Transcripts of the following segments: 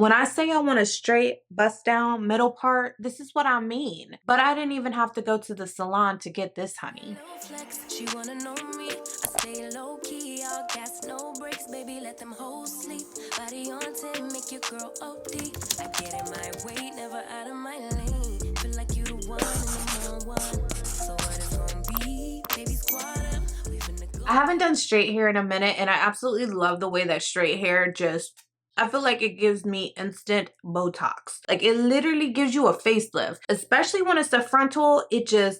When I say I want a straight bust down middle part, this is what I mean. But I didn't even have to go to the salon to get this, honey. She wanna know me. I stay low key, all gas, no brakes, baby. Let them hoes sleep. Body on 10, make your girl OD. I get in my way, never out of my lane. Feel like you the one and the one. So what it's gonna be, baby, squad up. I haven't done straight hair in a minute, and I absolutely love the way that straight hair just, I feel like it gives me instant Botox. Like, it literally gives you a facelift, especially when it's the frontal. It just,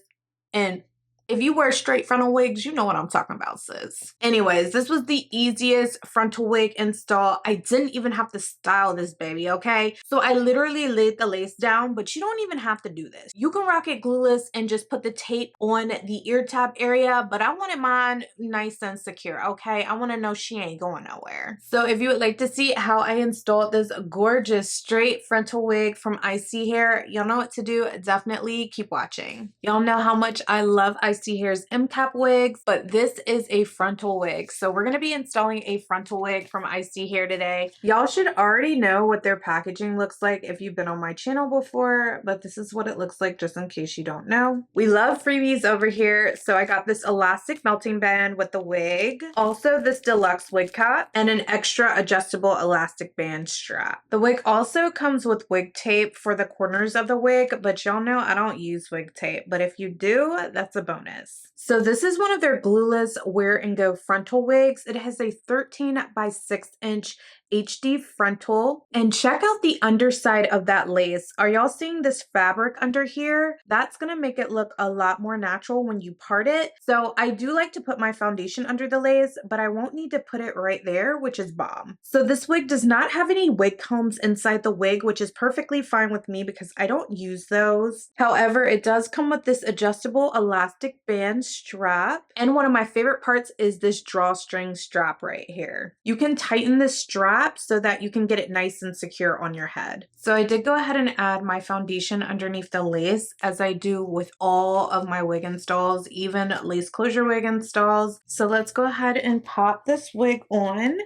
and if you wear straight frontal wigs, you know what I'm talking about, sis. Anyways, this was the easiest frontal wig install. I didn't even have to style this baby, okay? So I literally laid the lace down, but you don't even have to do this. You can rock it glueless and just put the tape on the ear tab area, but I wanted mine nice and secure, okay? I want to know she ain't going nowhere. So if you would like to see how I installed this gorgeous straight frontal wig from Icy Hair, y'all know what to do. Definitely keep watching. Y'all know how much I love Icy Hair's M-cap wigs, but this is a frontal wig. So we're going to be installing a frontal wig from Icy Hair today. Y'all should already know what their packaging looks like if you've been on my channel before, but this is what it looks like just in case you don't know. We love freebies over here. So I got this elastic melting band with the wig, also this deluxe wig cap, and an extra adjustable elastic band strap. The wig also comes with wig tape for the corners of the wig, but y'all know I don't use wig tape, but if you do, that's a bonus. So this is one of their glueless wear and go frontal wigs. It has a 13 by 6 inch HD frontal, and check out the underside of that lace. Are y'all seeing this fabric under here? That's gonna make it look a lot more natural when you part it. So I do like to put my foundation under the lace, but I won't need to put it right there, which is bomb. So this wig does not have any wig combs inside the wig, which is perfectly fine with me because I don't use those. However, it does come with this adjustable elastic band strap, and one of my favorite parts is this drawstring strap right here. You can tighten this strap so that you can get it nice and secure on your head. So I did go ahead and add my foundation underneath the lace, as I do with all of my wig installs, even lace closure wig installs. So let's go ahead and pop this wig on.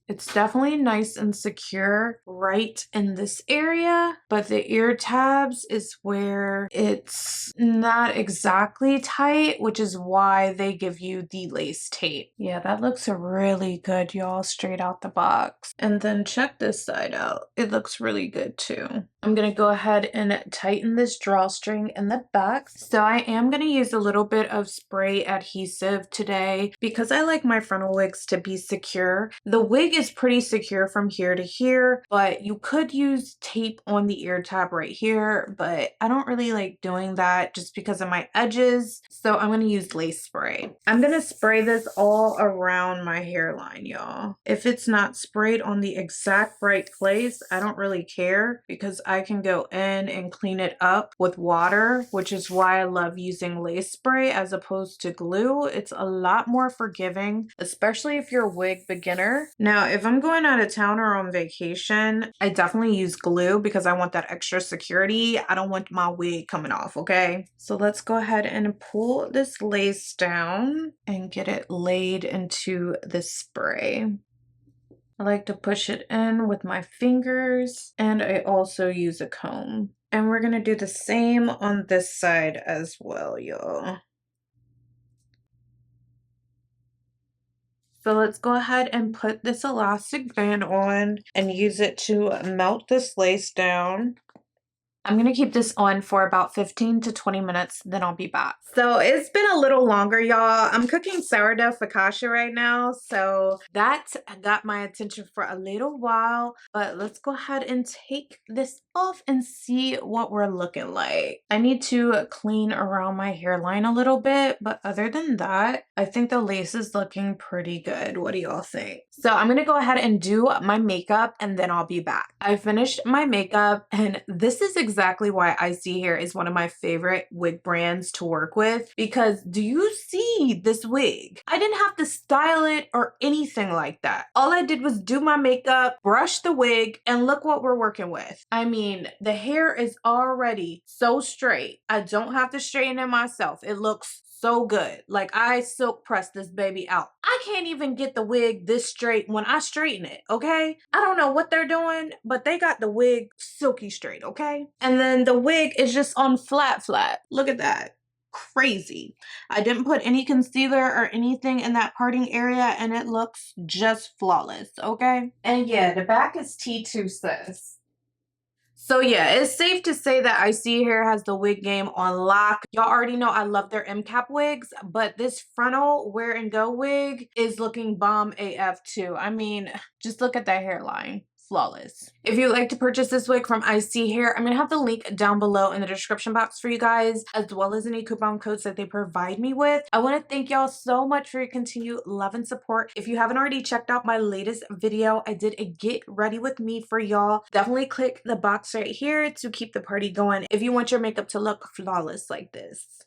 It's definitely nice and secure right in this area, but the ear tabs is where it's not exactly tight, which is why they give you the lace tape. Yeah, that looks really good, y'all, straight out the box. And then check this side out. It looks really good too. I'm gonna go ahead and tighten this drawstring in the back. So I am gonna use a little bit of spray adhesive today because I like my frontal wigs to be secure. The wig is pretty secure from here to here, but you could use tape on the ear tab right here, but I don't really like doing that just because of my edges. So I'm gonna use lace spray. I'm gonna spray this all around my hairline, y'all. If it's not sprayed on the exact right place, I don't really care because I can go in and clean it up with water, which is why I love using lace spray as opposed to glue. It's a lot more forgiving, especially if you're a wig beginner. Now, if I'm going out of town or on vacation, I definitely use glue because I want that extra security. I don't want my wig coming off, okay? So let's go ahead and pull this lace down and get it laid into the spray. I like to push it in with my fingers, and I also use a comb. And we're gonna do the same on this side as well, y'all. So let's go ahead and put this elastic band on and use it to melt this lace down. I'm going to keep this on for about 15 to 20 minutes, then I'll be back. So it's been a little longer, y'all. I'm cooking sourdough focaccia right now, so that got my attention for a little while, but let's go ahead and take this off and see what we're looking like. I need to clean around my hairline a little bit, but other than that, I think the lace is looking pretty good. What do y'all think? So I'm going to go ahead and do my makeup and then I'll be back. I finished my makeup, and this is exactly why Icy Hair is one of my favorite wig brands to work with, because do you see this wig? I didn't have to style it or anything like that. All I did was do my makeup, brush the wig, and look what we're working with. I mean, the hair is already so straight. I don't have to straighten it myself. It looks so good. Like, I silk pressed this baby out. I can't even get the wig this straight when I straighten it, okay? I don't know what they're doing, but they got the wig silky straight, okay? And then the wig is just on flat flat. Look at that. Crazy. I didn't put any concealer or anything in that parting area, and it looks just flawless, okay? And yeah, the back is T2, sis. So yeah, it's safe to say that ISEE Hair has the wig game on lock. Y'all already know I love their MCAP wigs, but this Frontal Wear and Go wig is looking bomb AF too. I mean, just look at that hairline. Flawless. If you'd like to purchase this wig from ISEE Hair, I'm going to have the link down below in the description box for you guys, as well as any coupon codes that they provide me with. I want to thank y'all so much for your continued love and support. If you haven't already checked out my latest video, I did a get ready with me for y'all. Definitely click the box right here to keep the party going if you want your makeup to look flawless like this.